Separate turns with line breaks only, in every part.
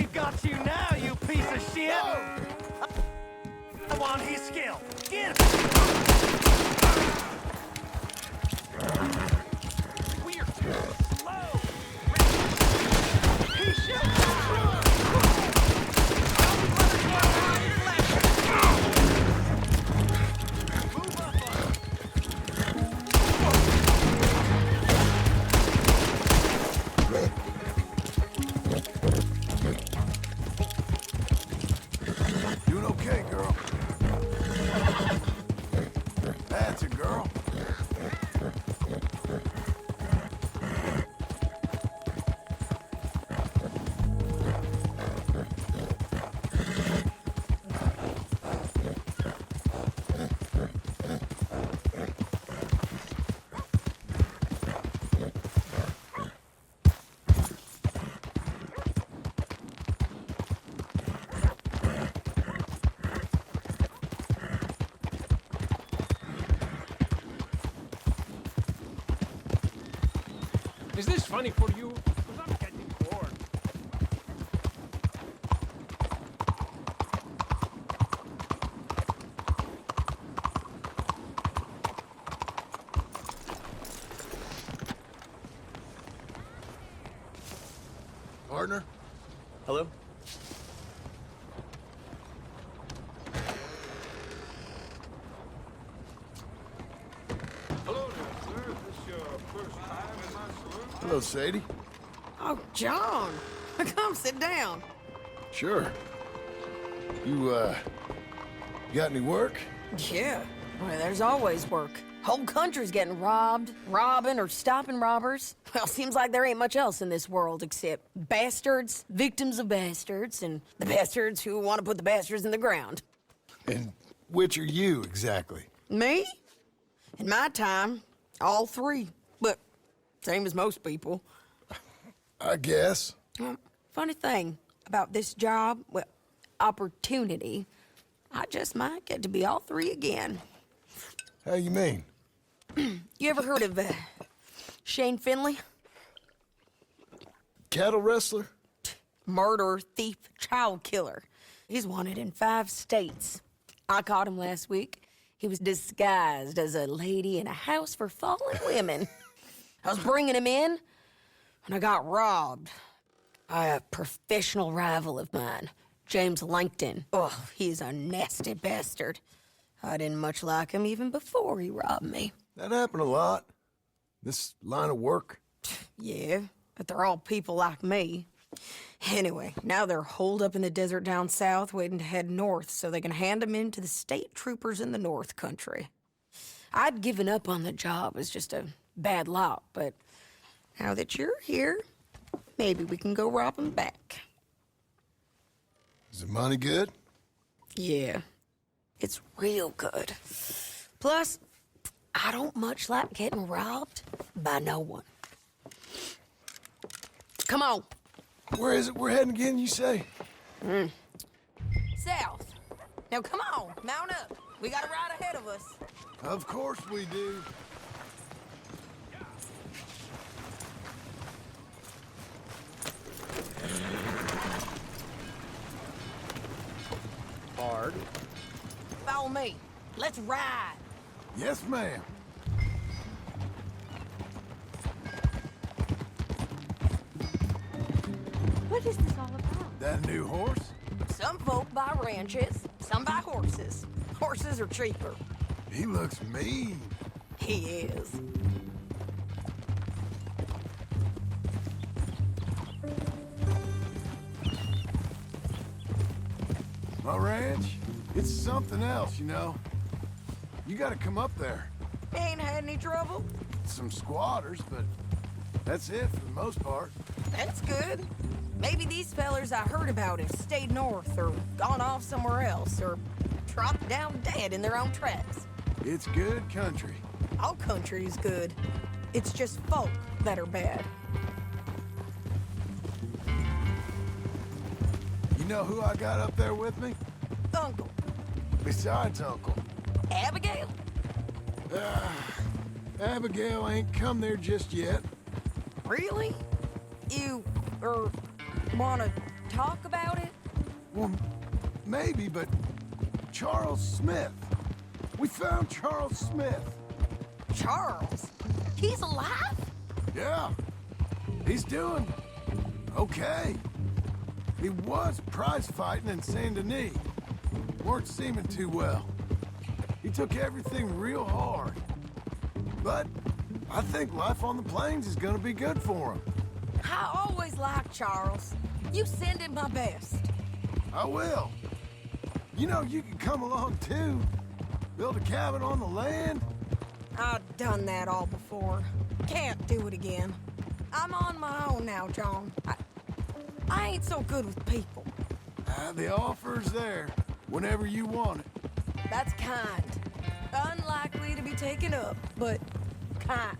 we've got you now, you piece of shit! I want his skill. Get him! We're too slow! He shoots! Move up on him!
Doing okay, girl? That's a girl.
Is this funny for you? Because I'm getting bored.
Partner?
Hello?
Hello there, sir. Is this your first time in my saloon?
Hello, Sadie.
Oh, John. Come sit down.
Sure. You got any work?
Yeah. Well, there's always work. Whole country's getting robbed, robbing, or stopping robbers. Well, seems like there ain't much else in this world except bastards, victims of bastards, and the bastards who want to put the bastards in the ground.
And which are you, exactly?
Me? In my time, all three. But same as most people.
I guess.
Funny thing about this job, well, opportunity, I just might get to be all three again.
How you mean?
You ever heard of Shane Finley?
Cattle wrestler?
Murderer, thief, child killer. He's wanted in 5 states. I caught him last week. He was disguised as a lady in a house for fallen women. I was bringing him in, and I got robbed by a professional rival of mine, James Langton. Oh, he's a nasty bastard. I didn't much like him even before he robbed me.
That happened a lot. This line of work.
Yeah, but they're all people like me. Anyway, now they're holed up in the desert down south, waiting to head north so they can hand them in to the state troopers in the north country. I'd given up on the job as just a bad lot, but now that you're here, maybe we can go rob them back.
Is the money good?
Yeah, it's real good. Plus, I don't much like getting robbed by no one. Come on.
Where is it we're heading again, you say?
South. Now come on, mount up. We got a ride ahead of us.
Of course we do.
Hard.
Follow me. Let's ride.
Yes, ma'am.
What is this all about?
That new horse?
Some folk buy ranches, some buy horses. Horses are cheaper.
He looks mean.
He is.
My ranch, it's something else, you know. You gotta come up there.
Ain't had any trouble?
Some squatters, but that's it for the most part.
That's good. Maybe these fellers I heard about have stayed north or gone off somewhere else or dropped down dead in their own tracks.
It's good country.
All country is good. It's just folk that are bad.
You know who I got up there with me?
Uncle.
Besides Uncle.
Abigail?
Abigail ain't come there just yet.
Really? You, wanna talk about it?
Well, maybe, but Charles Smith. We found Charles Smith.
Charles? He's alive?
Yeah. He's doing okay. He was prize fighting in Saint Denis. Weren't seeming too well. He took everything real hard. But I think life on the plains is gonna be good for him.
I always liked Charles. You send him my best.
I will. You know, you can come along too. Build a cabin on the land.
I've done that all before. Can't do it again. I'm on my own now, John. I ain't so good with people.
The offer's there whenever you want it.
That's kind. Unlikely to be taken up, but kind.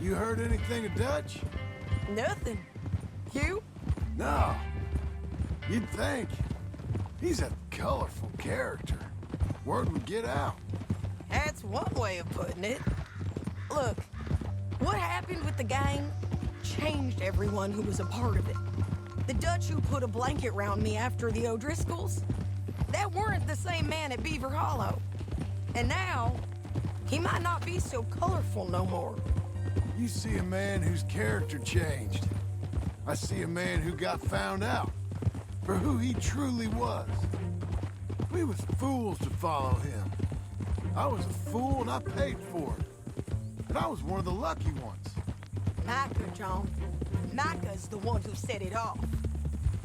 You heard anything of Dutch?
Nothing. You?
No. You'd think. He's a colorful character. Word would get out.
That's one way of putting it. Look, what happened with the gang changed everyone who was a part of it. The Dutch who put a blanket round me after the O'Driscolls, that weren't the same man at Beaver Hollow. And now, he might not be so colorful no more.
You see a man whose character changed. I see a man who got found out for who he truly was. We was fools to follow him. I was a fool and I paid for it. And I was one of the lucky ones.
Micah, John. Micah's the one who set it off.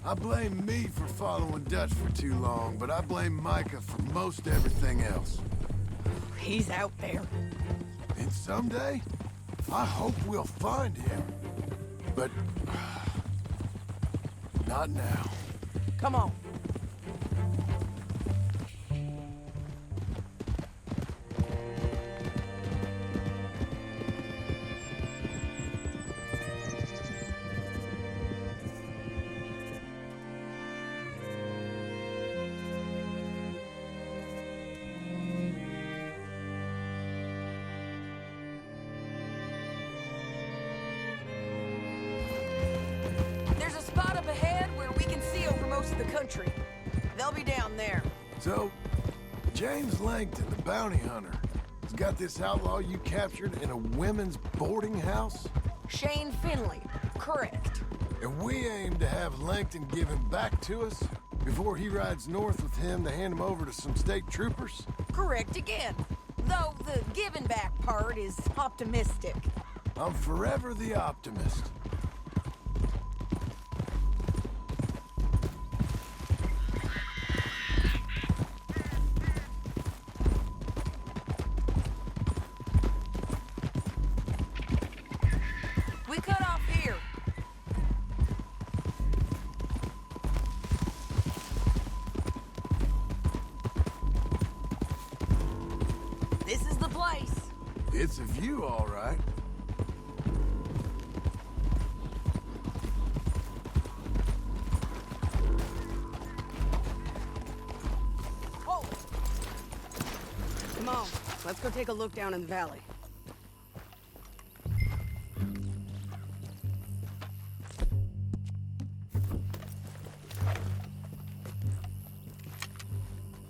I blame me for following Dutch for too long, but I blame Micah for most everything else.
He's out there.
And someday, I hope we'll find him. But not now.
Come on. There's a spot up ahead where we can see over most of the country. They'll be down there.
So, James Langton, the bounty hunter, has got this outlaw you captured in a women's boarding house?
Shane Finley. Correct.
And we aim to have Langton give him back to us before he rides north with him to hand him over to some state troopers?
Correct again. Though the giving back part is optimistic.
I'm forever the optimist.
We cut off here. This is the place.
It's a view, all right.
Whoa! Come on, let's go take a look down in the valley.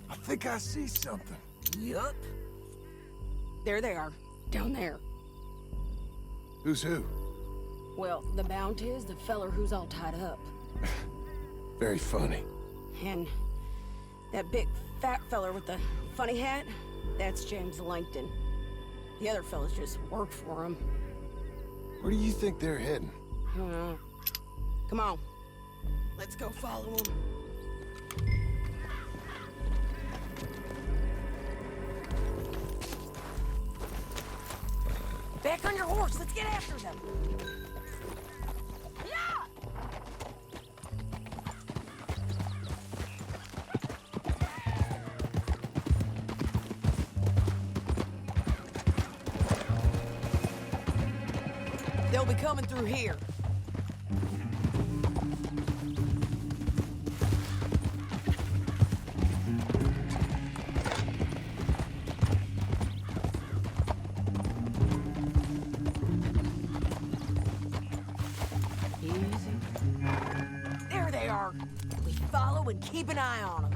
I think I see something.
Yup. There they are, down there.
Who's who?
Well, the Bounty is the feller who's all tied up.
Very funny.
And that big fat feller with the funny hat, that's James Langton. The other fellas just work for him.
Where do you think they're heading?
Come on. Let's go follow him. Back on your horse. Let's get after them. Yeah! They'll be coming through here. Easy. There they are. here. We follow and keep an eye on them.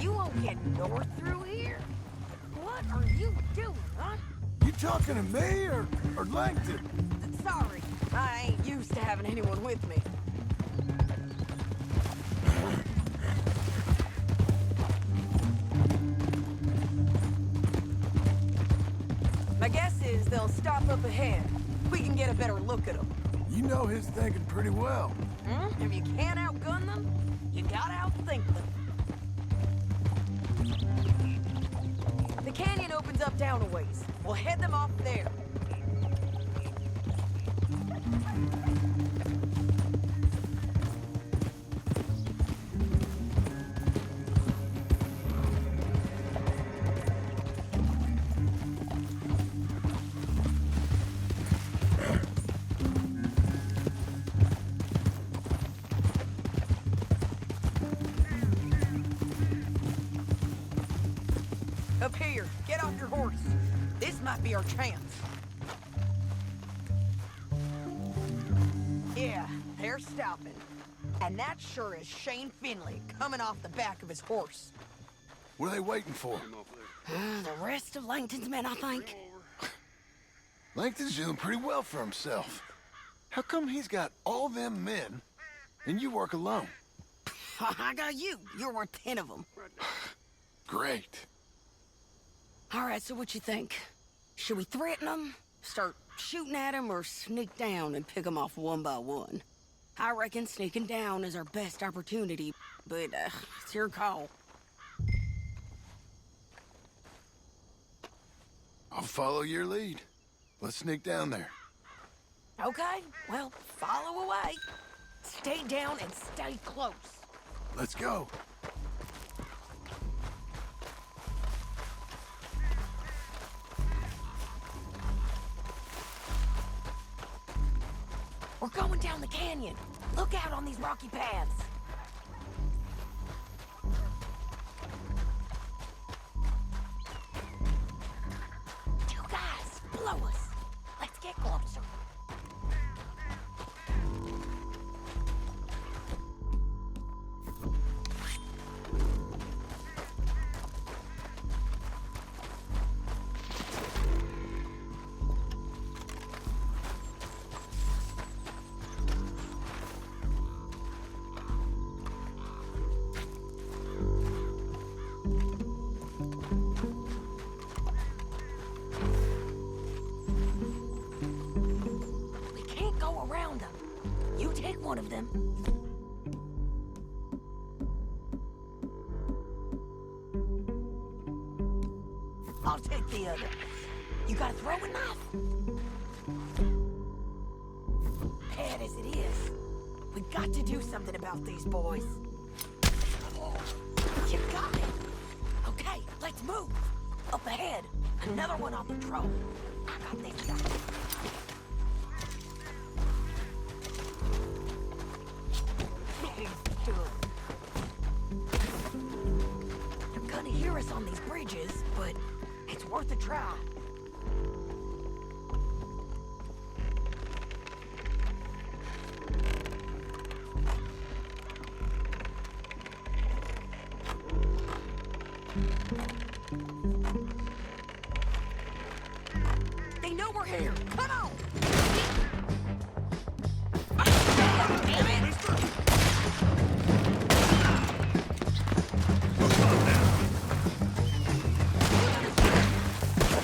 You won't get north through here? What are you doing, huh?
You talking to me or Langton?
Sorry, I ain't used to having anyone with me. My guess is they'll stop up ahead. We can get a better look at them.
You know his thinking pretty well.
Hmm? If you can't outgun them, you gotta outthink them. The canyon opens up down a ways. We'll head them off there. Up here, get off your horse. This might be our chance. Yeah, they're stopping. And that sure is Shane Finley coming off the back of his horse.
What are they waiting for?
The rest of Langton's men, I think.
Langton's doing pretty well for himself. How come he's got all them men and you work alone?
I got you. You're worth 10 of them.
Great.
All right, so what you think? Should we threaten them, start shooting at them, or sneak down and pick them off one by one? I reckon sneaking down is our best opportunity, but it's your call.
I'll follow your lead. Let's sneak down there.
Okay, well, follow away. Stay down and stay close.
Let's go.
We're going down the canyon. Look out on these rocky paths. Two guys, below us. Let's get closer. We can't go around them. You take one of them. I'll take the other. You got a throwing knife? Bad as it is, we got to do something about these boys. You got it. Okay, let's move. Up ahead, another one on patrol. I got this guy. He's done. They're gonna hear us on these bridges, but it's worth a try. They know we're here. Come on! Damn it!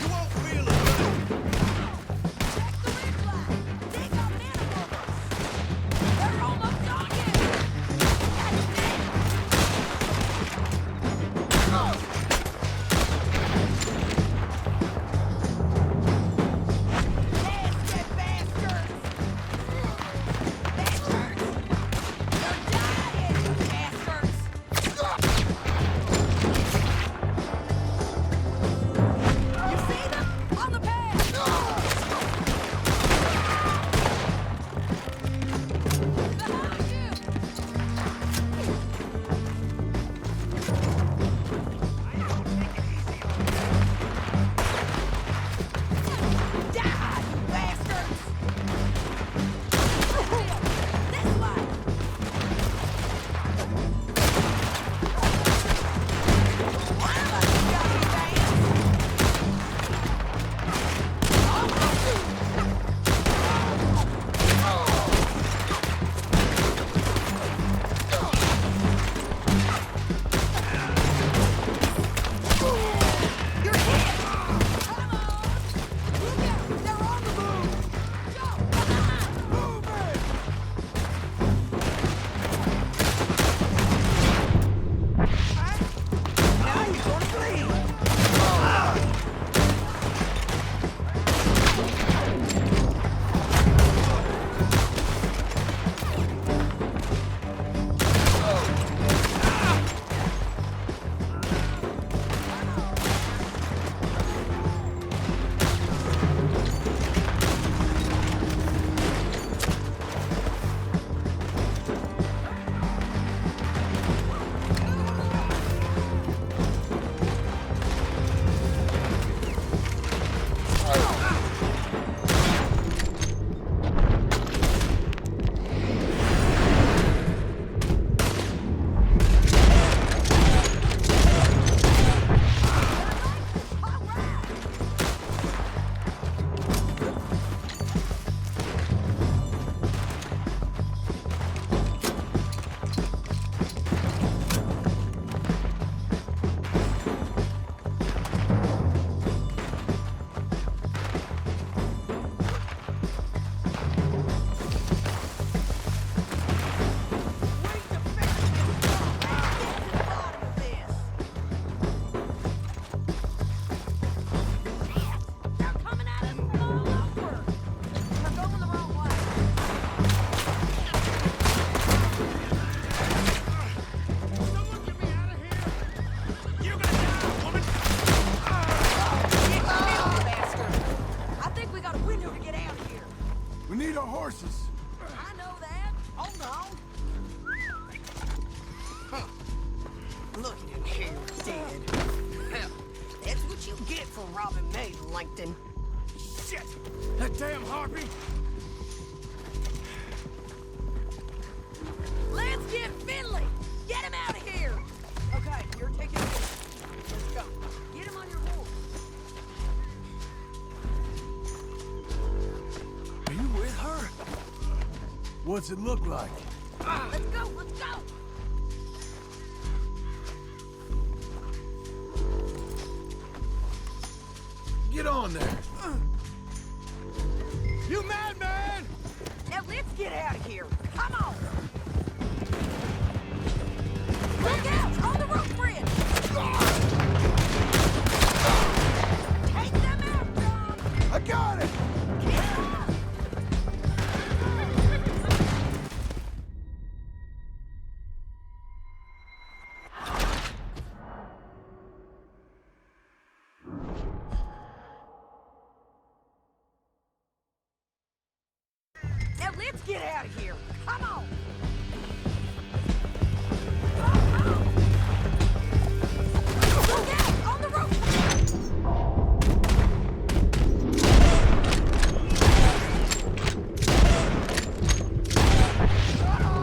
You won't feel it.
Check the red flag. They got men above us. They're almost on you. Nasty bastards! Bastards! Look at him here, dead. Hell, that's what you get for robbing me, Langton.
Shit! That damn harpy!
Let's get Finley! Get him out of here! Okay, you're taking it. Let's go. Get him on your horse.
Are you with her? What's it look like?
Let's go, let's go!
Get on there! You madman!
Now let's get out of here. Come on! Look out! On the rope bridge! Take them out, John!
I got it!
Get up! Now let's get out of here. Come on! Look out! On the rope!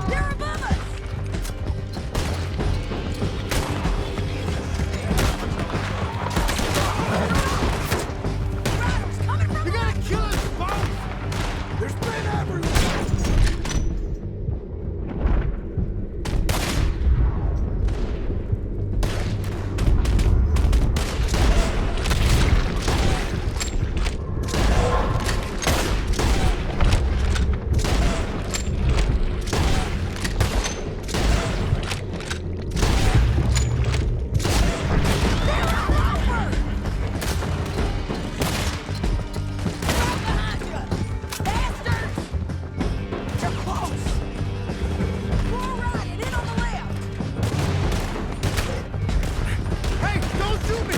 They're above us! Riders coming from
You gotta kill us both! There's men everywhere!
They're all over! Right behind you! Bastards! You're close! Go right and in on the left!
Hey, don't shoot me!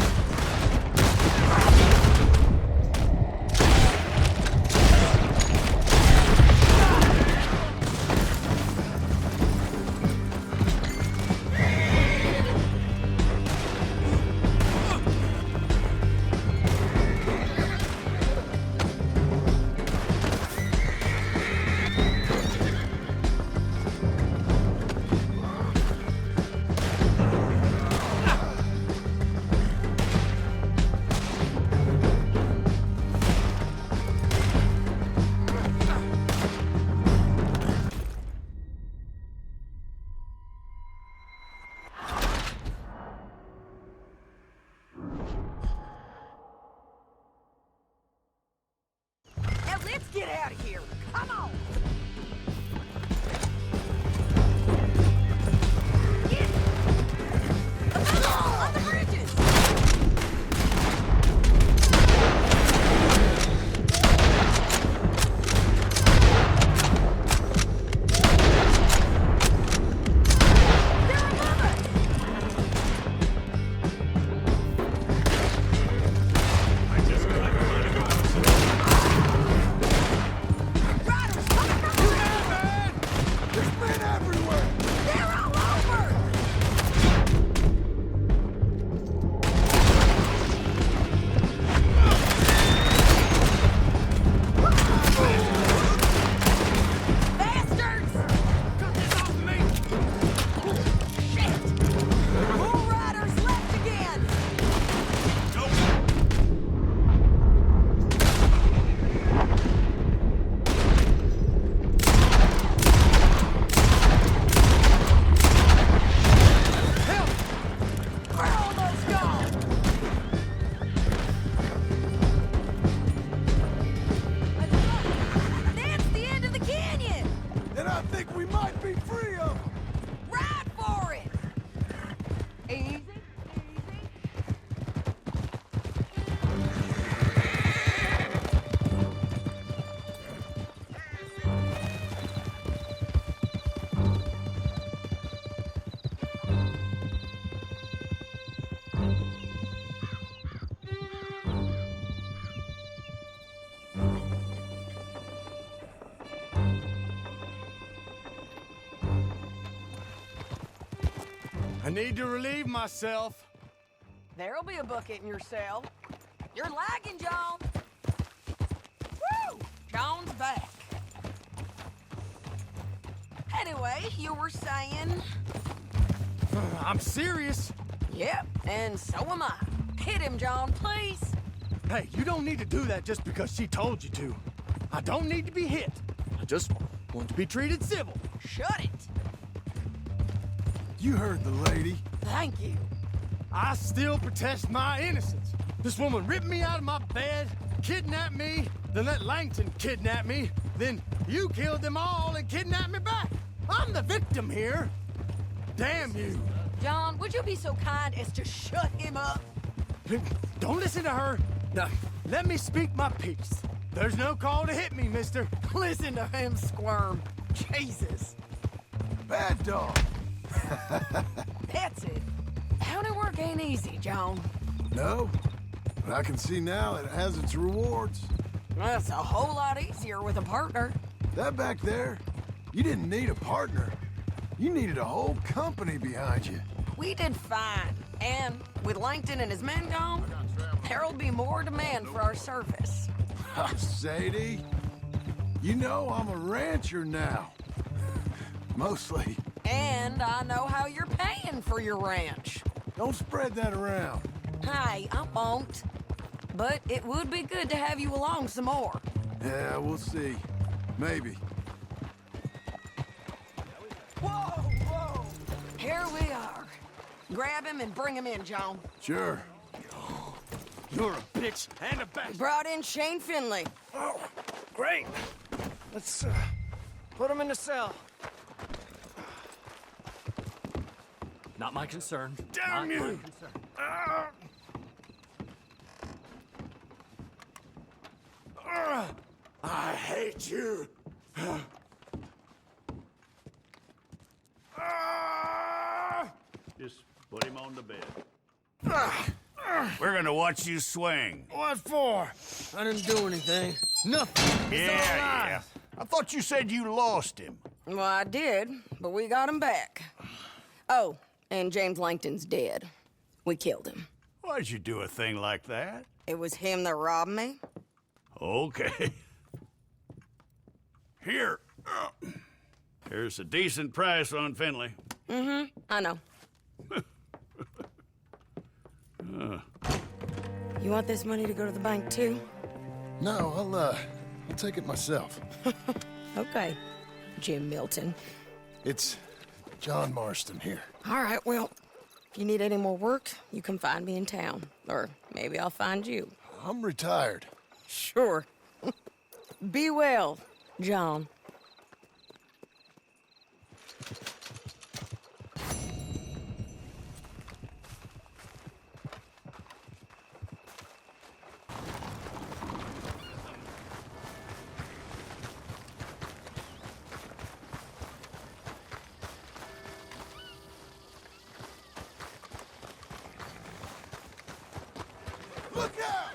need to relieve myself.
There'll be a bucket in your cell. You're lagging, John. Woo! John's back. Anyway, you were saying...
I'm serious.
Yep, and so am I. Hit him, John, please.
Hey, you don't need to do that just because she told you to. I don't need to be hit. I just want to be treated civil.
Shut it.
You heard the lady.
Thank you.
I still protest my innocence. This woman ripped me out of my bed, kidnapped me, then let Langton kidnap me, then you killed them all and kidnapped me back. I'm the victim here. Damn you.
John, would you be so kind as to shut him up?
Don't listen to her. Now, let me speak my piece. There's no call to hit me, mister.
Listen to him squirm. Jesus.
Bad dog.
That's it. County work ain't easy, John.
No, but I can see now it has its rewards.
That's a whole lot easier with a partner.
That back there, you didn't need a partner. You needed a whole company behind you.
We did fine. And with Langton and his men gone, there'll be more demand for our service.
Sadie, you know I'm a rancher now. Mostly.
And I know how you're paying for your ranch.
Don't spread that around.
Hey, I won't. But it would be good to have you along some more.
Yeah, we'll see. Maybe.
Whoa! Here we are. Grab him and bring him in, John.
Sure. You're a bitch and a bastard.
Brought in Shane Finley.
Oh, great. Let's put him in the cell. Not my concern.
Damn you!
Not my concern.
I hate you.
Just put him on the bed. We're gonna watch you swing.
What for? I didn't do anything. Nothing.
Yeah. I thought you said you lost him.
Well, I did, but we got him back. Oh, and James Langton's dead. We killed him.
Why'd you do a thing like that?
It was him that robbed me.
Okay. Here. Here's a decent price on Finley.
I know. You want this money to go to the bank, too?
No, I'll take it myself.
Okay, Jim Milton.
It's John Marston here.
All right, well, if you need any more work, you can find me in town. Or maybe I'll find you.
I'm retired.
Sure. Be well, John.
Look out!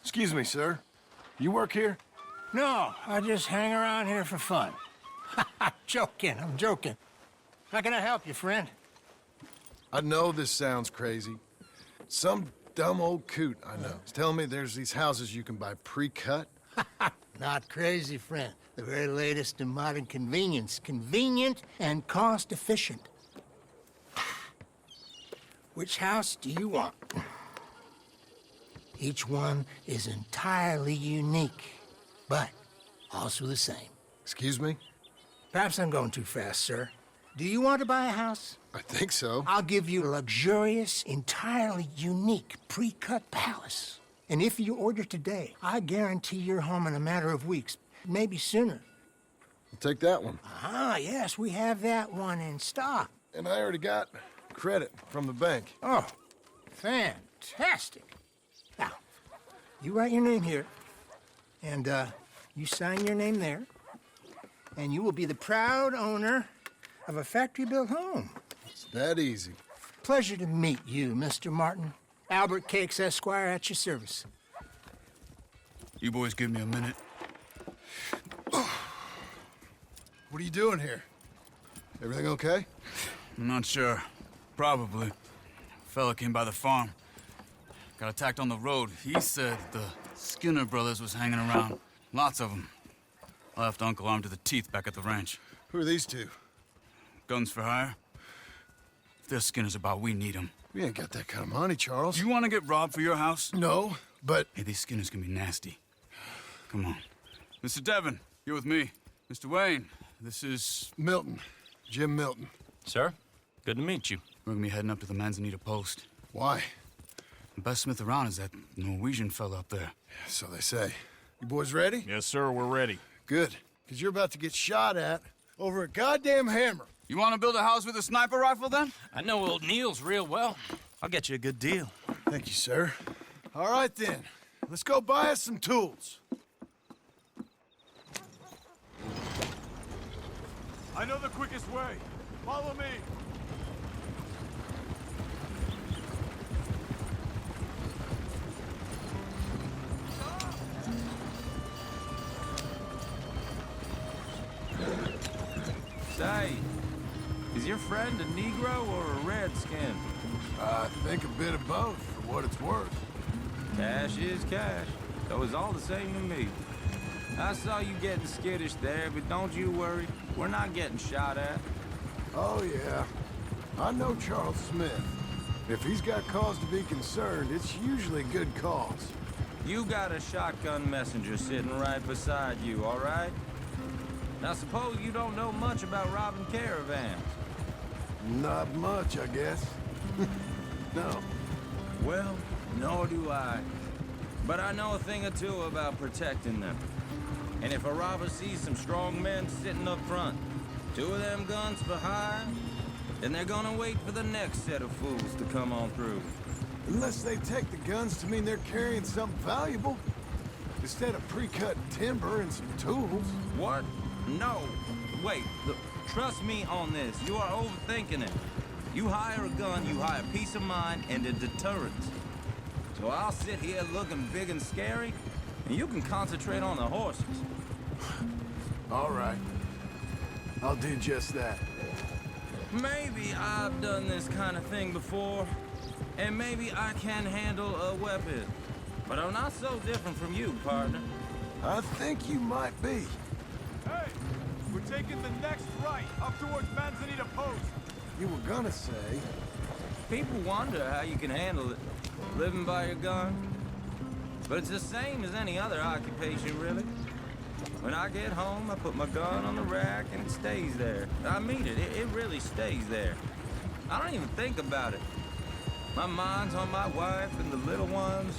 Excuse me, sir. You work here?
No, I just hang around here for fun. I'm joking. How can I help you, friend?
I know this sounds crazy. Some dumb old coot I know is telling me there's these houses you can buy pre-cut.
Not crazy, friend. The very latest in modern convenience. Convenient and cost-efficient. Which house do you want? Each one is entirely unique, but also the same.
Excuse me?
Perhaps I'm going too fast, sir. Do you want to buy a house?
I think so.
I'll give you a luxurious, entirely unique pre-cut palace. And if you order today, I guarantee you're home in a matter of weeks, maybe sooner.
I'll take that one.
Ah, yes, we have that one in stock.
And I already got credit from the bank.
Oh, fantastic. Now, you write your name here. And, you sign your name there, and you will be the proud owner of a factory-built home.
It's that easy.
Pleasure to meet you, Mr. Martin. Albert Cakes, Esquire, at your service.
You boys give me a minute.
What are you doing here? Everything okay?
I'm not sure. Probably. Fella came by the farm. Got attacked on the road. He said the Skinner brothers was hanging around. Lots of them. I left Uncle armed to the teeth back at the ranch.
Who are these two?
Guns for hire? If they're Skinner's about, we need them.
We ain't got that kind of money, Charles.
You want to get robbed for your house?
No, but...
Hey, these Skinners can be nasty. Come on. Mr. Devon, you're with me. Mr. Wayne, this is...
Milton. Jim Milton.
Sir, good to meet you.
We're gonna be heading up to the Manzanita post.
Why?
The best smith around is that Norwegian fella up there.
So they say. You boys ready?
Yes, sir, we're ready.
Good. Because you're about to get shot at over a goddamn hammer.
You want to build a house with a sniper rifle, then?
I know old Neil's real well. I'll get you a good deal.
Thank you, sir. All right, then. Let's go buy us some tools.
I know the quickest way. Follow me.
Say, is your friend a Negro or a Redskin?
I think a bit of both, for what it's worth.
Cash is cash. So it's all the same to me. I saw you getting skittish there, but don't you worry. We're not getting shot at.
Oh, yeah. I know Charles Smith. If he's got cause to be concerned, it's usually good cause.
You got a shotgun messenger sitting right beside you, all right? Now suppose you don't know much about robbing caravans.
Not much, I guess. No.
Well, nor do I. But I know a thing or two about protecting them. And if a robber sees some strong men sitting up front, 2 of them guns for hire, then they're gonna wait for the next set of fools to come on through.
Unless they take the guns to mean they're carrying something valuable. Instead of pre-cut timber and some tools.
What? No. Wait, look, trust me on this. You are overthinking it. You hire a gun, you hire peace of mind and a deterrence. So I'll sit here looking big and scary, and you can concentrate on the horses.
All right. I'll do just that.
Maybe I've done this kind of thing before, and maybe I can handle a weapon. But I'm not so different from you, partner.
I think you might be.
Hey, we're taking the next right up towards Manzanita Post.
You were gonna say.
People wonder how you can handle it, living by your gun. But it's the same as any other occupation, really. When I get home, I put my gun on the rack and it stays there. I mean it, it really stays there. I don't even think about it. My mind's on my wife and the little ones.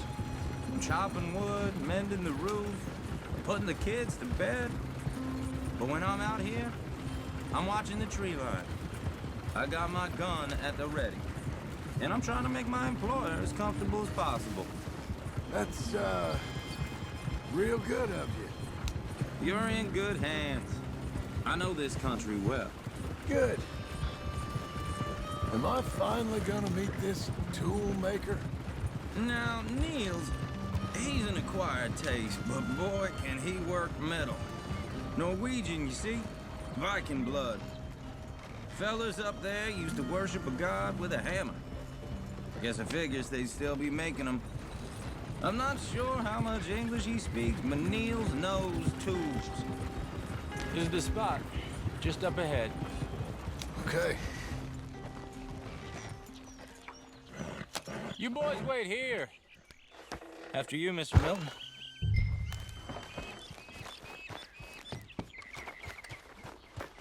I'm chopping wood, mending the roof, putting the kids to bed. But when I'm out here, I'm watching the tree line. I got my gun at the ready. And I'm trying to make my employer as comfortable as possible.
That's, real good of you.
You're in good hands. I know this country well.
Good. Am I finally gonna meet this tool maker?
Now, Niels, he's an acquired taste, but boy, can he work metal. Norwegian, you see? Viking blood. Fellas up there used to worship a god with a hammer. Guess I figures they'd still be making them. I'm not sure how much English he speaks, but Niels knows tools.
Here's the spot, just up ahead.
Okay.
You boys wait here.
After you, Mr. Milton.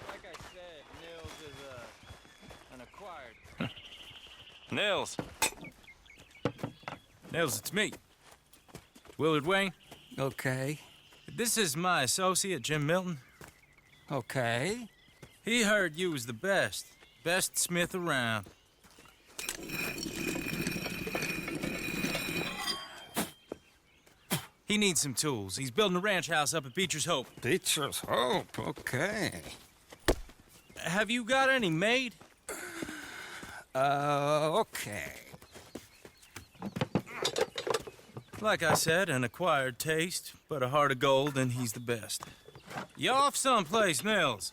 Like I said, Niels is an acquired.
Nils. Nils, it's me. Willard Wayne.
Okay.
This is my associate, Jim Milton.
Okay.
He heard you was the best smith around. He needs some tools. He's building a ranch house up at Beecher's Hope.
Beecher's Hope, okay.
Have you got any made?
Okay.
Like I said, an acquired taste, but a heart of gold, and he's the best. You off someplace, Mills?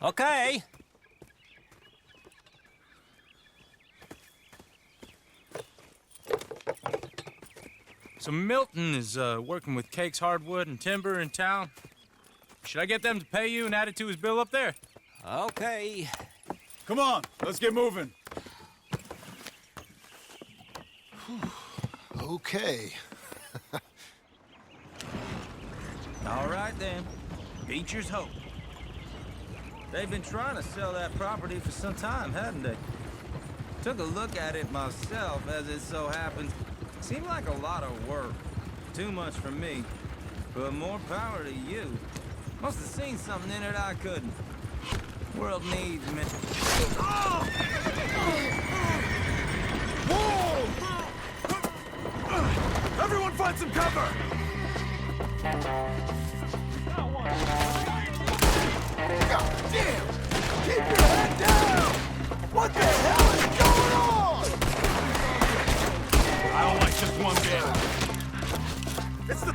Okay.
So Milton is working with Cake's Hardwood and Timber in town. Should I get them to pay you and add it to his bill up there?
Okay.
Come on, let's get moving.
Okay.
All right, then. Beecher's Hope. They've been trying to sell that property for some time, hadn't they? Took a look at it myself, as it so happens. Seemed like a lot of work. Too much for me. But more power to you. Must have seen something in it I couldn't. World needs me.
Whoa! Everyone find some cover! God damn! Keep your head down! What the hell is going on?
I don't like this one bit.
It's the...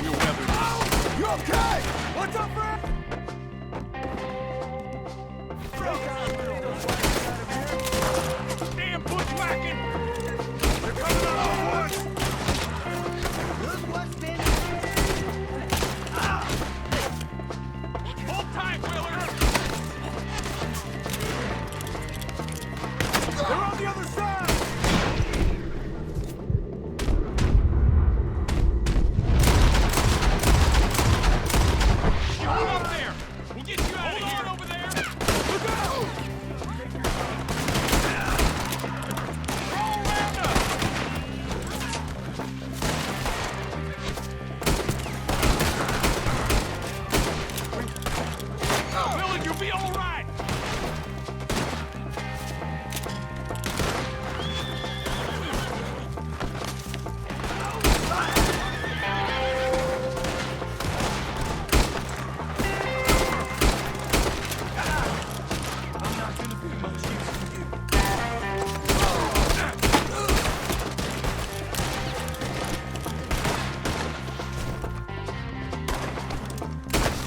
You weathered this.
You okay? What's up, Fred?
Damn bushwhacking! They're coming out of the woods! Hold tight, Willard!
They're on the other side!
Hold up there! We'll get you out of here! Over there! Look out! Roll around us! Willard, you'll be all right!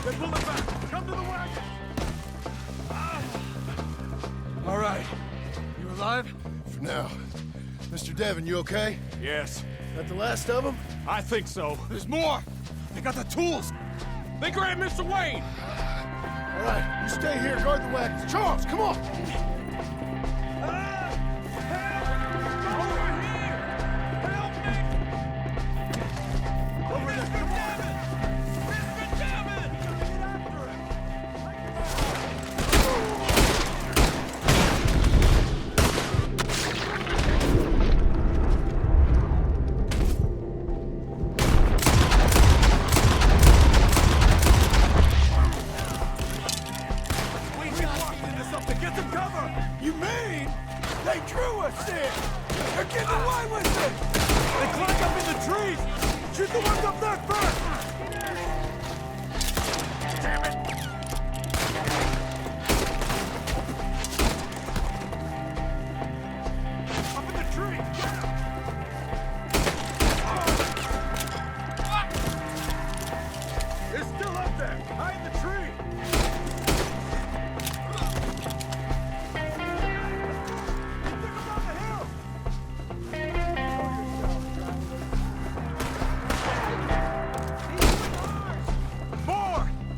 They're pulling back! Come to the wagon! All right. You alive? For now. Mr. Devon, you okay?
Yes,
That the last of them?
I think so. There's more! They got the tools! They grabbed Mr. Wayne!
All right, you stay here, guard the wagons. Charles, come on! Get some cover! You mean they drew us in? They're getting away with it! They climb up in the trees! Shoot the ones up there first! Damn it! Up in the tree! They're still up there! High in the tree!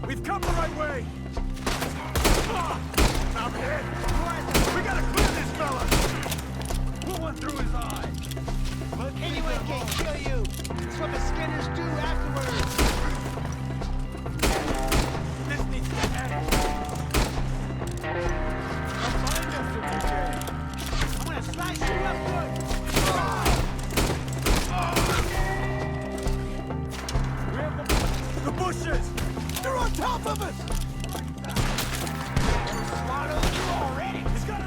We've come the right way! I'm hit! We gotta clear this fella! Put one through his eye! But
Anyone can kill you. It's what the Skinners do afterwards.
this needs to end! Come find us if you can!
I'm gonna slice you up good.
We have the bushes! They're on top of us!
Swallowed you already.
He's got a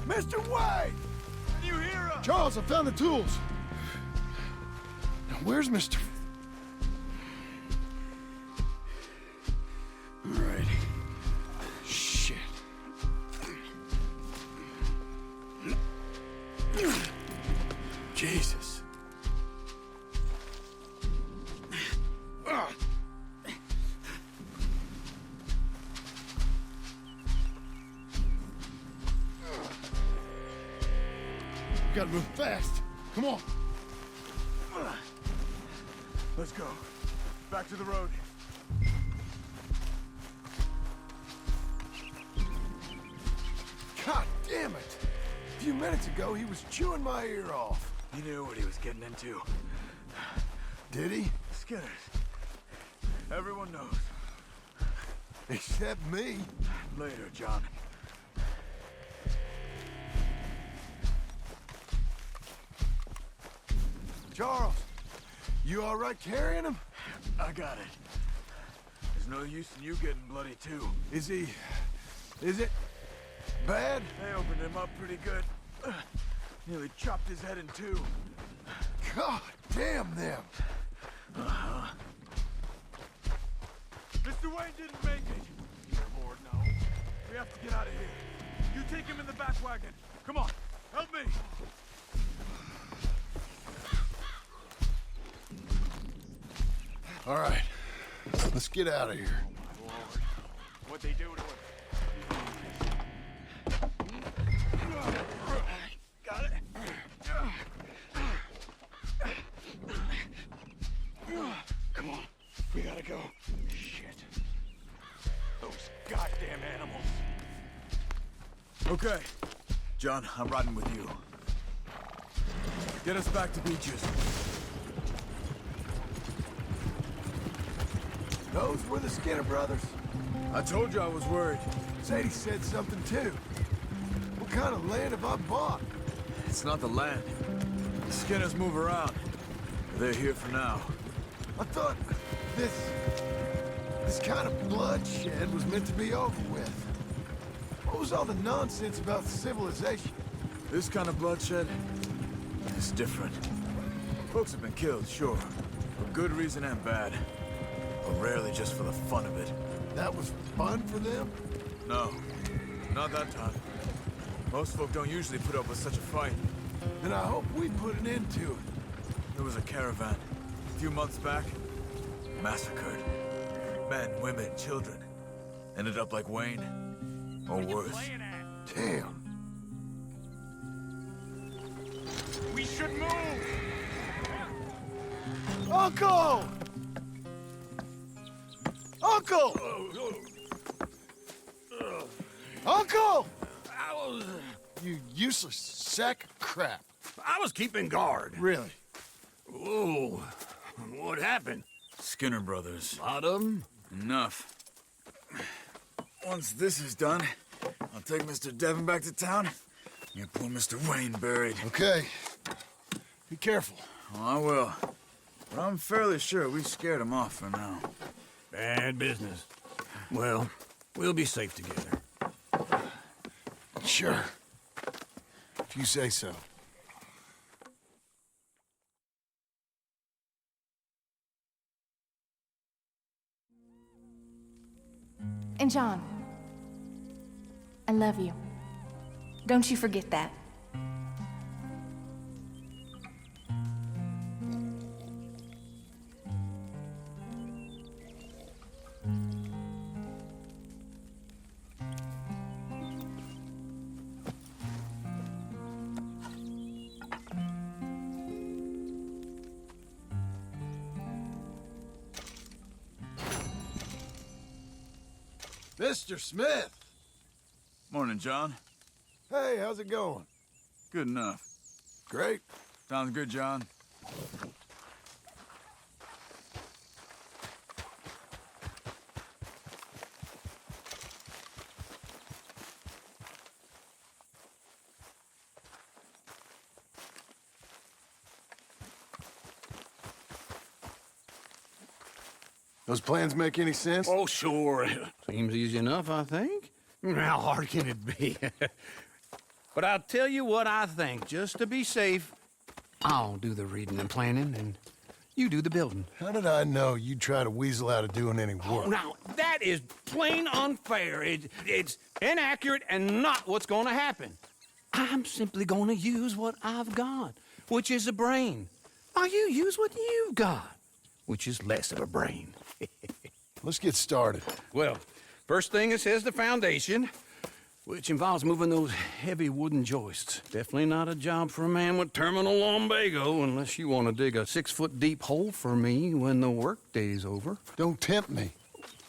Mr. Wade!
You hear us?
Charles, I found the tools. Now, where's Mr. All right. Shit. Jesus. We gotta move fast. Come on.
Let's go. Back to the road.
God damn it! A few minutes ago, he was chewing my ear off.
He knew what he was getting into.
Did he?
Skinners. Everyone knows.
Except me.
Later, John.
Charles, you all right carrying him?
I got it. There's no use in you getting bloody, too.
Is it bad?
They opened him up pretty good. Nearly chopped his head in two.
God damn them.
Mr. Wayne didn't make it. You're aboard now. We have to get out of here. You take him in the back wagon. Come on, help me.
All right, let's get out of here.
Lord, what'd they do to him? Got it. Come on, we gotta go. Shit. Those goddamn animals. Okay. John, I'm riding with you. Get us back to Beaches.
Those were the Skinner brothers.
I told you I was worried.
Sadie said something too. What kind of land have I bought?
It's not the land. The Skinners move around. They're here for now.
I thought this kind of bloodshed was meant to be over with. What was all the nonsense about civilization?
This kind of bloodshed is different. Folks have been killed, sure. For good reason and bad. But rarely just for the fun of it.
That was fun for them?
No, not that time. Most folk don't usually put up with such a fight.
Then I hope we put an end to it.
There was a caravan a few months back. Massacred. Men, women, children. Ended up like Wayne. Or worse.
Damn.
We should move!
Uncle! Uncle! Uncle! You useless sack of crap.
I was keeping guard.
Really?
Oh, what happened?
Skinner brothers.
Lot of them?
Enough. Once this is done, I'll take Mr. Devon back to town. Get poor Mr. Wayne buried.
Okay. Be careful.
Oh, I will. But I'm fairly sure we scared him off for now.
Bad business. Well, we'll be safe together.
Sure. If you say so.
And John, I love you. Don't you forget that.
Mr. Smith!
Morning, John.
Hey, how's it going?
Good enough.
Great.
Sounds good, John.
Those plans make any sense?
Oh, sure. Seems easy enough, I think. How hard can it be?
But I'll tell you what I think, just to be safe, I'll do the reading and planning, and you do the building.
How did I know you'd try to weasel out of doing any work?
Oh, now, that is plain unfair. It's inaccurate and not what's going to happen. I'm simply going to use what I've got, which is a brain. While you use what you've got, which is less of a brain.
Let's get started.
Well, first thing it says the foundation, which involves moving those heavy wooden joists. Definitely not a job for a man with terminal lumbago unless you want to dig a 6-foot deep hole for me when the workday's over.
Don't tempt me.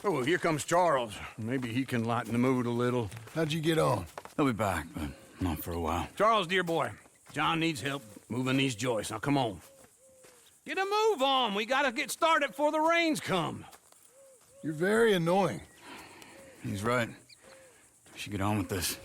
Oh, here comes Charles. Maybe he can lighten the mood a little.
How'd you get on?
He'll be back, but not for a while.
Charles, dear boy, John needs help moving these joists. Now, come on. Get a move on. We gotta get started before the rains come.
You're very annoying.
He's right. We should get on with this.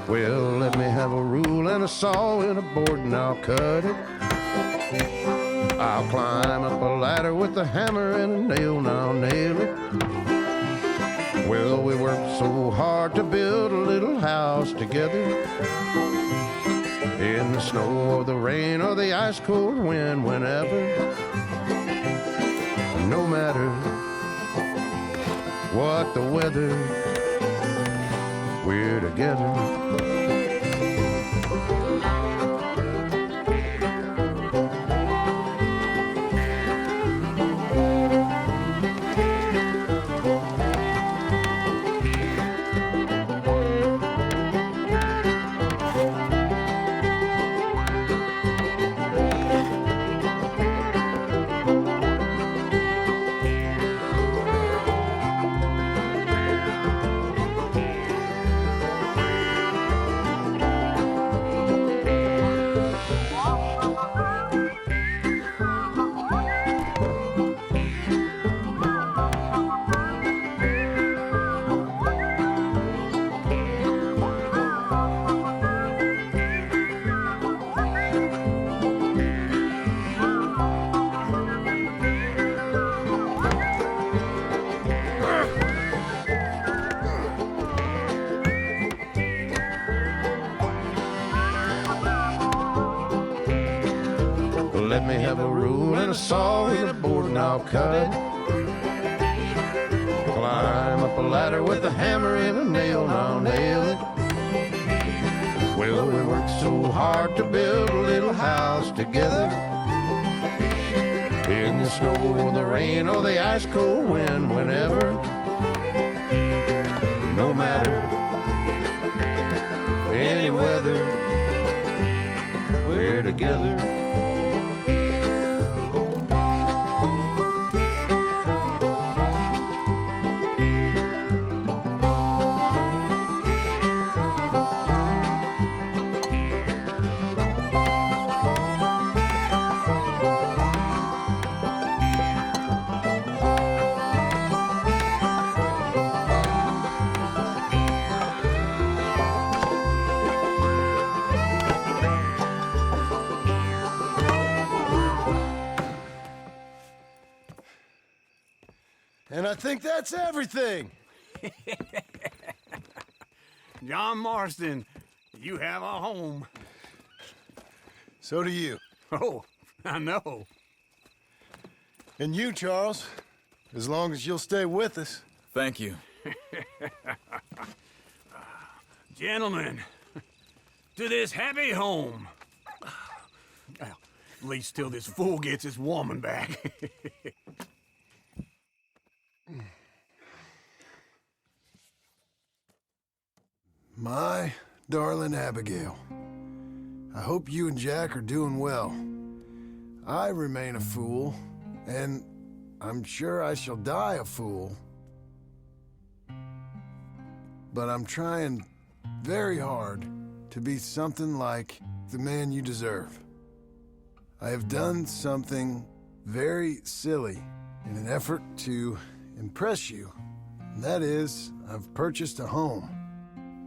Well, let me have a rule and a saw and a board and I'll cut it. I'll climb up a ladder with a hammer and a nail and I'll nail it. Well, we worked so hard to build a little house together. In the snow or the rain or the ice cold wind, whenever. No matter what the weather, we're together. Let me have a rule and a saw and a board and I'll cut. Climb up a ladder with a hammer and a nail and I'll nail it. Well, we worked so hard to build a little house together. In the snow or the rain or the ice cold wind, whenever. No matter any weather, we're together.
And I think that's everything.
John Marston, you have a home.
So do you.
Oh, I know.
And you, Charles, As long as you'll stay with us.
Thank you.
Gentlemen, to this happy home. Well, at least till this fool gets his woman back.
My darling Abigail, I hope you and Jack are doing well. I remain a fool, and I'm sure I shall die a fool. But I'm trying very hard to be something like the man you deserve. I have done something very silly in an effort to impress you. And that is, I've purchased a home.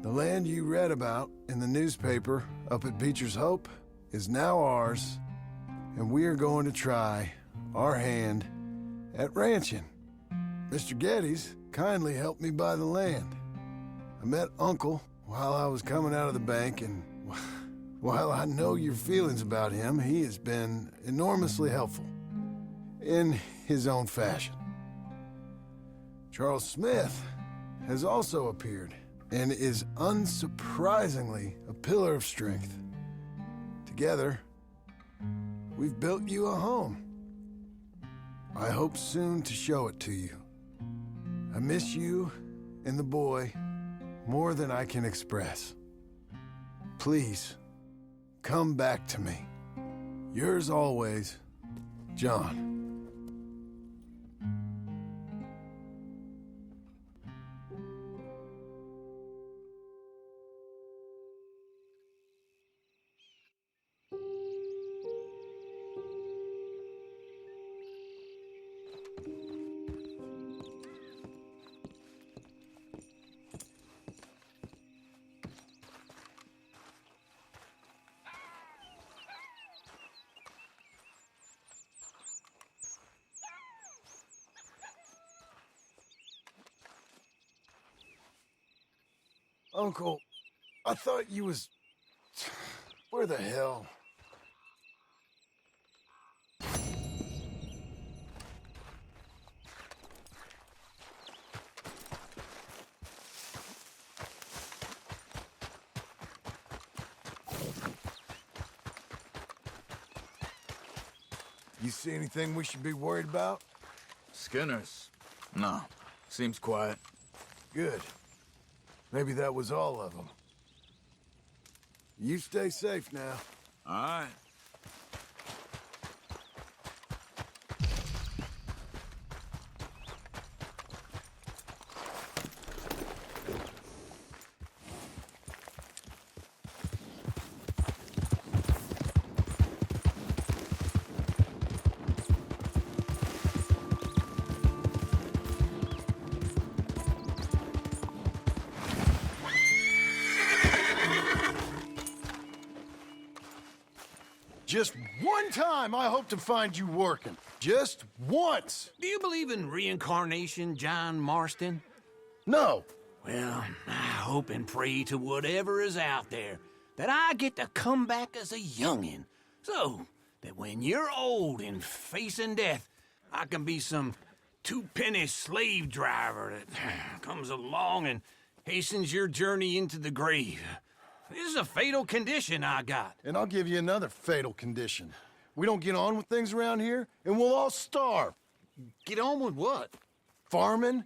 The land you read about in the newspaper up at Beecher's Hope is now ours, and we are going to try our hand at ranching. Mr. Geddes kindly helped me buy the land. I met Uncle while I was coming out of the bank, and while I know your feelings about him, he has been enormously helpful in his own fashion. Charles Smith has also appeared and is unsurprisingly a pillar of strength. Together, we've built you a home. I hope soon to show it to you. I miss you and the boy more than I can express. Please, come back to me. Yours always, John. Uncle, I thought you was... Where the hell? You see anything we should be worried about?
Skinners? No. Seems quiet.
Good. Maybe that was all of them. You stay safe now.
All right.
Just one time I hope to find you working. Just once.
Do you believe in reincarnation, John Marston?
No.
Well, I hope and pray to whatever is out there that I get to come back as a youngin', so that when you're old and facing death, I can be some two-penny slave driver that comes along and hastens your journey into the grave. This is a fatal condition I got.
And I'll give you another fatal condition. We don't get on with things around here, and we'll all starve.
Get on with what?
Farming,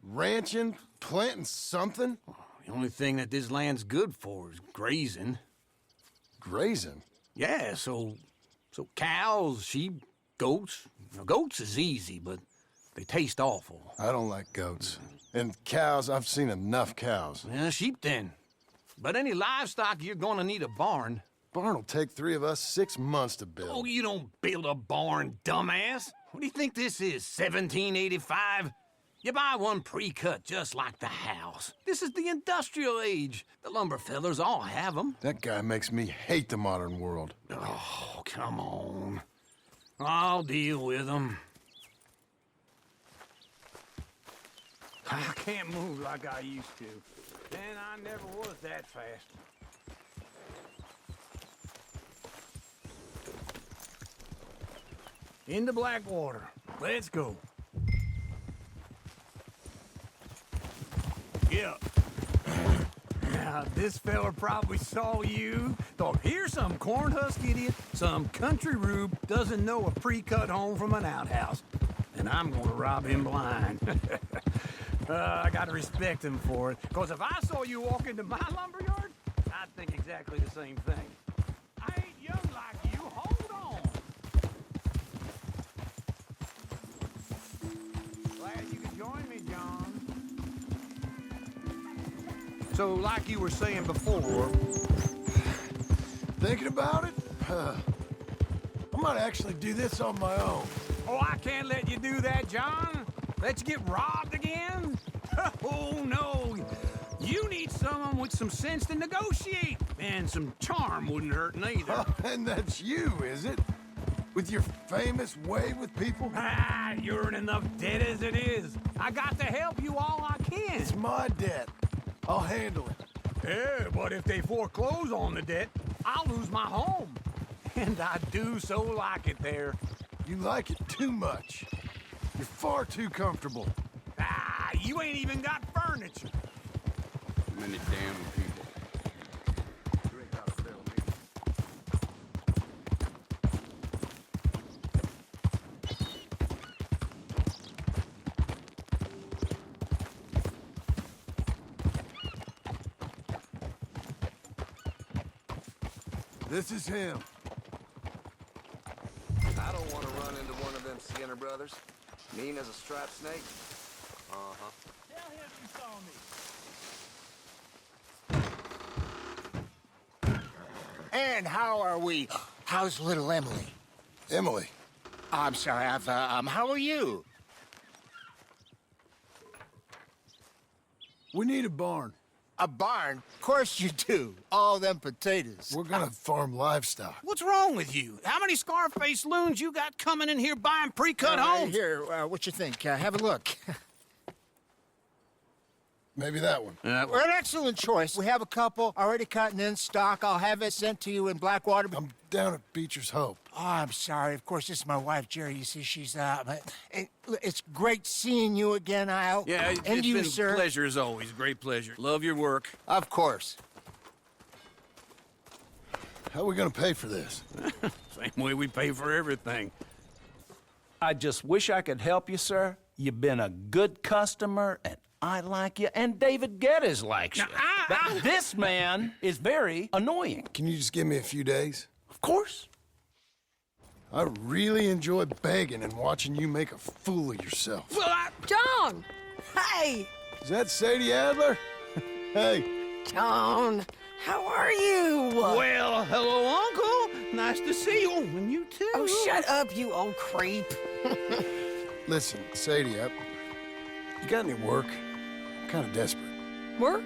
ranching, planting something.
The only thing that this land's good for is grazing.
Grazing?
Yeah, so cows, sheep, goats. Now, goats is easy, but they taste awful.
I don't like goats. And cows, I've seen enough cows.
Yeah, sheep then. But any livestock, you're gonna need a barn.
Barn will take 3 of us 6 months to build.
Oh, you don't build a barn, dumbass. What do you think this is, 1785? You buy one pre-cut just like the house. This is the industrial age. The lumber fellers all have them.
That guy makes me hate the modern world.
Oh, come on. I'll deal with them. I can't move like I used to. And I never was that fast. Into Blackwater. Let's go.
Yeah. Now, this fella probably saw you, thought, here's some cornhusk idiot, some country rube doesn't know a pre-cut home from an outhouse. And I'm gonna rob him blind. I gotta respect him for it, because if I saw you walk into my lumberyard, I'd think exactly the same thing. I ain't young like you, hold on. Glad you could join me, John. So, like you were saying before... Thinking about it? I might actually do this on my own. Oh, I can't let you do that, John. Let you get robbed again? Oh, no. You need someone with some sense to negotiate. And some charm wouldn't hurt neither. And that's you, is it? With your famous way with people? Ah, you're in enough debt as it is. I got to help you all I can. It's my debt. I'll handle it. Yeah, but if they foreclose on the debt, I'll lose my home. And I do so like it there. You like it too much. You're far too comfortable. Ah, you ain't even got furniture.
Too many damn people.
This is him.
I don't want to run into one of them Skinner brothers. Mean as a striped snake. Uh-huh.
Tell him you saw me.
And how are we? How's little Emily?
Emily.
I'm sorry, how are you?
We need a barn.
A barn? Of course you do. All them potatoes.
We're gonna farm livestock.
What's wrong with you? How many Scarface loons you got coming in here buying pre-cut homes?
Here, what you think? Have a look.
Maybe that one.
We're an excellent choice. We have a couple already cut and in stock. I'll have it sent to you in Blackwater.
I'm down at Beecher's Hope.
Oh, I'm sorry. Of course, this is my wife, Jerry. You see, she's it's great seeing you again, Al.
Yeah, it's
and you,
been
sir.
a pleasure as always. Great pleasure. Love your work.
Of course.
How are we gonna pay for this?
Same way we pay for everything.
I just wish I could help you, sir. You've been a good customer, and I like you, and David Geddes likes you. But this man is very annoying.
Can you just give me a few days?
Of course.
I really enjoy begging and watching you make a fool of yourself.
John! Hey!
Is that Sadie Adler? Hey.
John, how are you?
Well, hello, Uncle. Nice to see you. And you too.
Oh, shut up, you old creep.
Listen, Sadie, you got any work? I'm kind of desperate.
Work?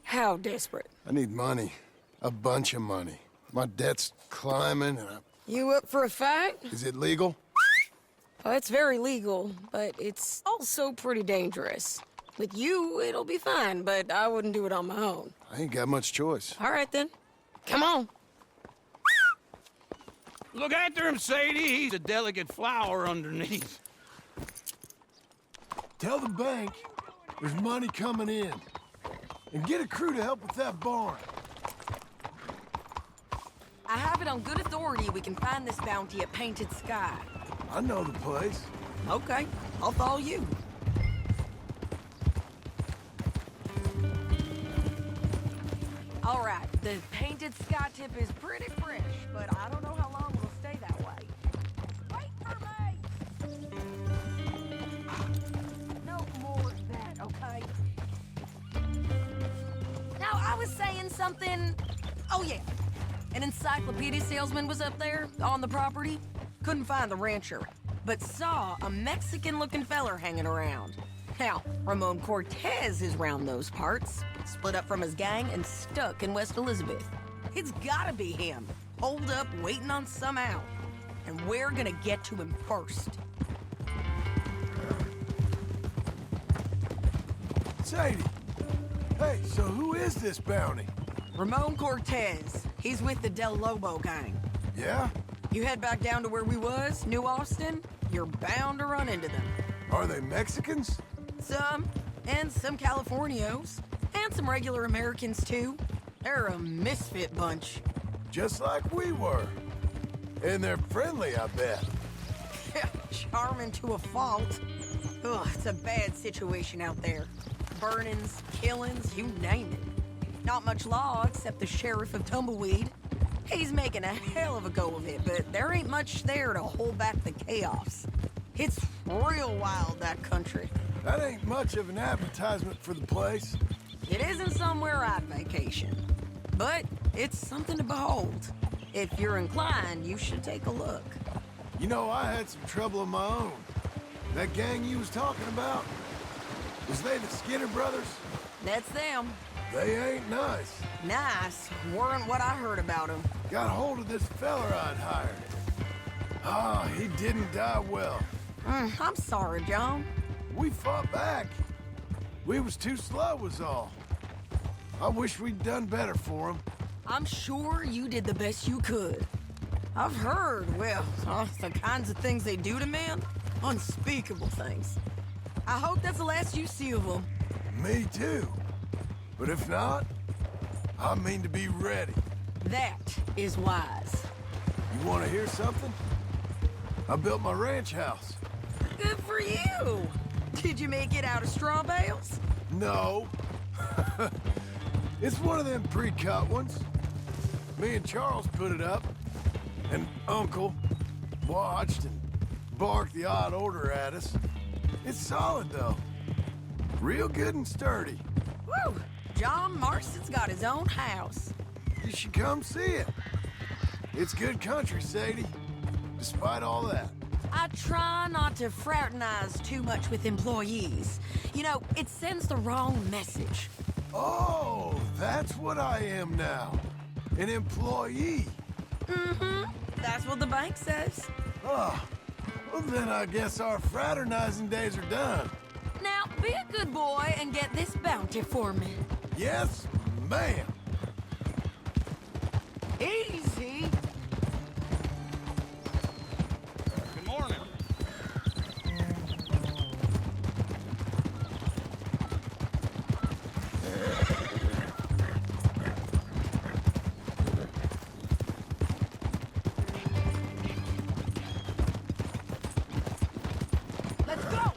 How desperate?
I need money. A bunch of money. My debt's climbing and
You up for a fight?
Is it legal?
Oh, it's very legal, but it's also pretty dangerous. With you, it'll be fine, but I wouldn't do it on my own.
I ain't got much choice.
All right, then. Come on.
Look after him, Sadie. He's a delicate flower underneath.
Tell the bank there's money coming in. And get a crew to help with that barn.
I have it on good authority we can find this bounty at Painted Sky.
I know the place.
Okay, I'll follow you. All right, the Painted Sky tip is pretty fresh, but I don't know how long it'll stay that way. Wait for me! No more of that, okay? Now, I was saying something... Oh, yeah. An encyclopedia salesman was up there on the property. Couldn't find the rancher, but saw a Mexican-looking feller hanging around. Now, Ramon Cortez is round those parts, split up from his gang and stuck in West Elizabeth. It's gotta be him, holed up waiting on some out. And we're gonna get to him first.
Sadie! Hey, so who is this bounty?
Ramon Cortez. He's with the Del Lobo gang.
Yeah?
You head back down to where we was, New Austin, you're bound to run into them.
Are they Mexicans?
Some, and some Californios, and some regular Americans too. They're a misfit bunch.
Just like we were. And they're friendly, I bet.
Charming to a fault. Ugh, it's a bad situation out there. Burnings, killings, you name it. Not much law except the sheriff of Tumbleweed. He's making a hell of a go of it, but there ain't much there to hold back the chaos. It's real wild, that country.
That ain't much of an advertisement for the place.
It isn't somewhere I'd vacation, but it's something to behold. If you're inclined, you should take a look.
You know, I had some trouble of my own. That gang you was talking about, was they the Skinner brothers?
That's them.
They ain't nice.
Nice weren't what I heard about them.
Got hold of this fella I'd hired. Ah, he didn't die well.
I'm sorry, John.
We fought back. We was too slow was all. I wish we'd done better for him.
I'm sure you did the best you could. I've heard, well, the kinds of things they do to men. Unspeakable things. I hope that's the last you see of them.
Me too. But if not, I mean to be ready.
That is wise.
You want to hear something? I built my ranch house.
Good for you. Did you make it out of straw bales?
No. It's one of them pre-cut ones. Me and Charles put it up, and Uncle watched and barked the odd order at us. It's solid, though. Real good and sturdy.
Woo! John Marston's got his own house.
You should come see it. It's good country, Sadie, despite all that.
I try not to fraternize too much with employees. You know, it sends the wrong message.
Oh, that's what I am now. An employee.
Mm-hmm. That's what the bank says.
Oh, well then I guess our fraternizing days are done.
Now, be a good boy and get this bounty for me.
Yes, ma'am.
Easy.
Good morning.
Let's go.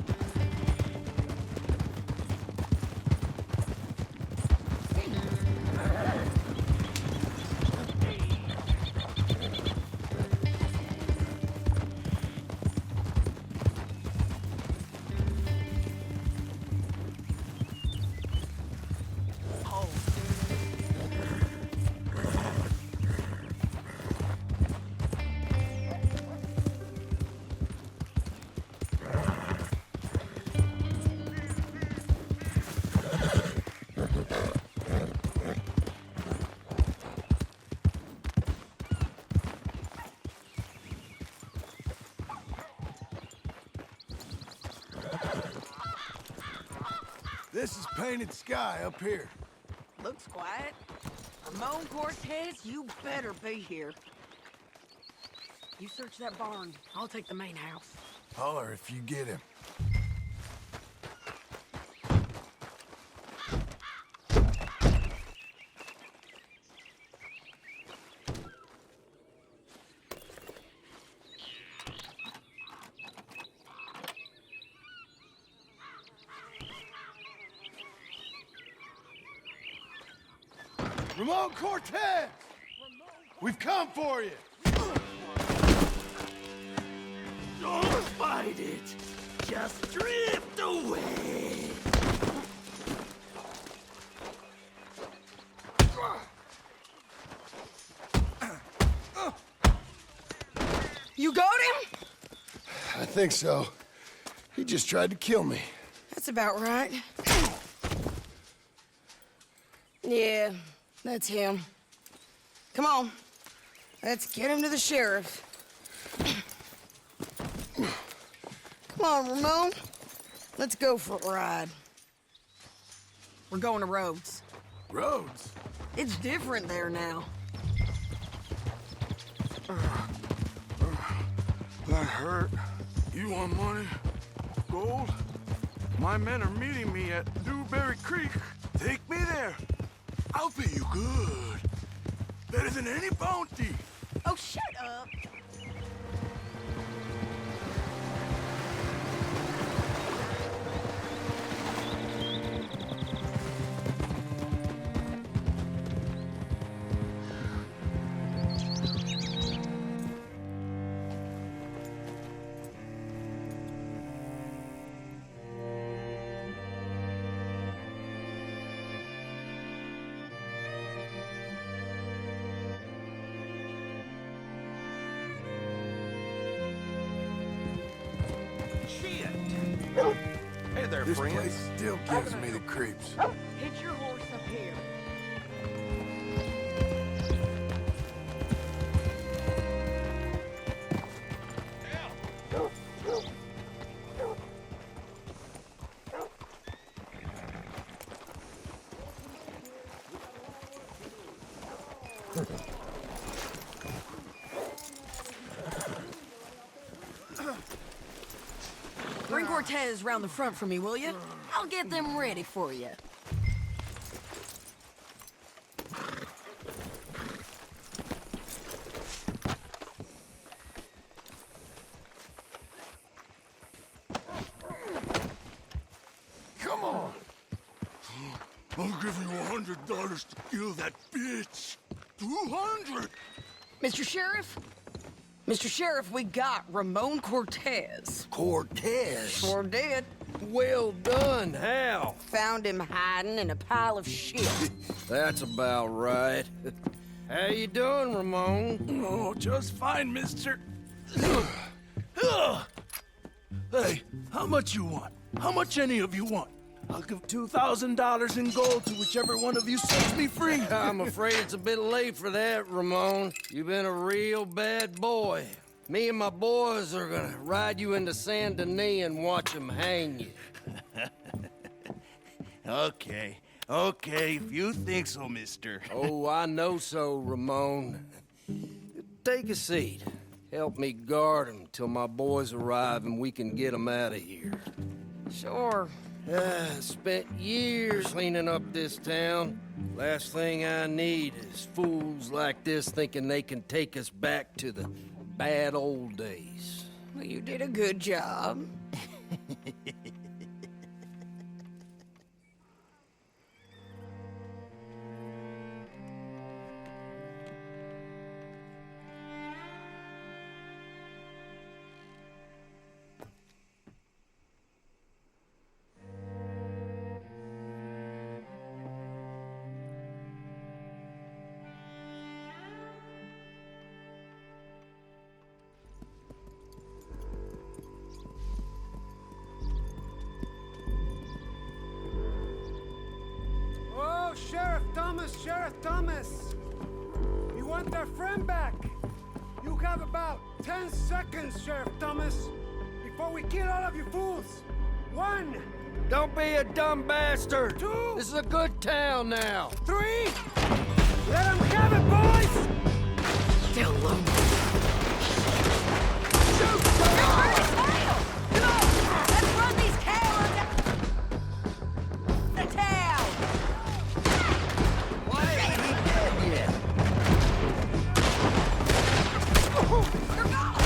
This is Painted Sky up here.
Looks quiet. Ramon Cortez, you better be here. You search that barn. I'll take the main house.
Holler if you get him. Ramon Cortez! We've come for you!
Don't fight it. Just drift away.
You got him?
I think so. He just tried to kill me.
That's about right. Yeah, that's him. Come on. Let's get him to the sheriff. Come on, Ramon. Let's go for a ride. We're going to Rhodes.
Rhodes?
It's different there now.
That hurt. You want money? Gold? My men are meeting me at Newberry Creek. Take me there. I'll pay you good. Better than any bounty.
Oh, shut up.
Hey there,
This
friends.
place still gives me the creeps.
Hit your horse up here. Bring Cortez round the front for me, will you? I'll get them ready for you.
Come on. I'll give you $100 to kill that bitch. 200.
Mr. Sheriff? Mr. Sheriff, we got Ramon Cortez.
Cortez?
Sure did.
Well done, Hal.
Found him hiding in a pile of shit.
That's about right. How you doing, Ramon?
Oh, just fine, mister. Hey, how much you want? How much any of you want? I'll give $2,000 in gold to whichever one of you sets me free.
I'm afraid it's a bit late for that, Ramon. You've been a real bad boy. Me and my boys are gonna ride you into Saint Denis and watch them hang you.
Okay, if you think so, mister.
Oh, I know so, Ramon. Take a seat. Help me guard them till my boys arrive and we can get them out of here.
Sure.
Spent years cleaning up this town. Last thing I need is fools like this thinking they can take us back to the bad old days.
Well, you did a good job.
Oh, Sheriff Thomas! You want their friend back? You have about 10 seconds, Sheriff Thomas, before we kill all of you fools. 1.
Don't be a dumb bastard!
2.
This is a good town now.
3. Let them have it, boys!
Still alone. Let's run these cows the town!
Why ain't he dead yet?
They're gone!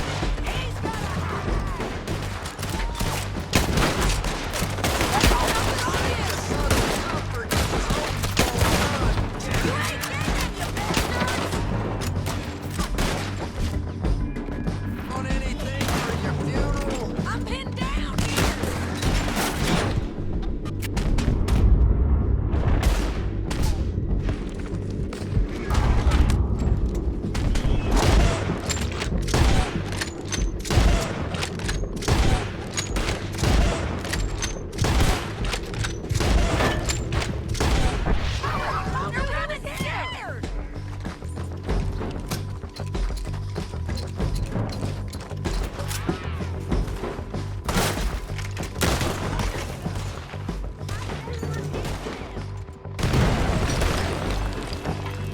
He's gonna hide! Let's all jump on in! You ain't getting it, you bastards!
Want anything for your funeral?
I'm pinned down here! You're running scared!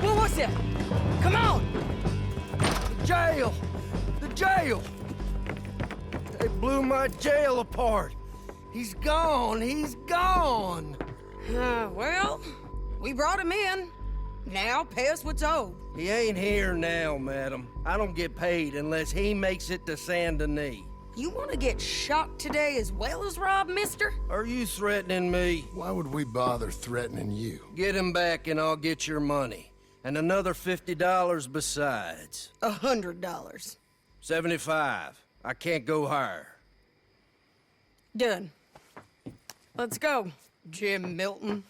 What was that? Come on!
The jail! They blew my jail apart. He's gone. He's gone.
Well, we brought him in. Now pay us what's owed.
He ain't here now, madam. I don't get paid unless he makes it to Saint Denis.
You want to get shot today as well as Rob, mister?
Are you threatening me?
Why would we bother threatening you?
Get him back and I'll get your money. And another $50 besides.
$100.
75. I can't go higher.
Done. Let's go, Jim Milton.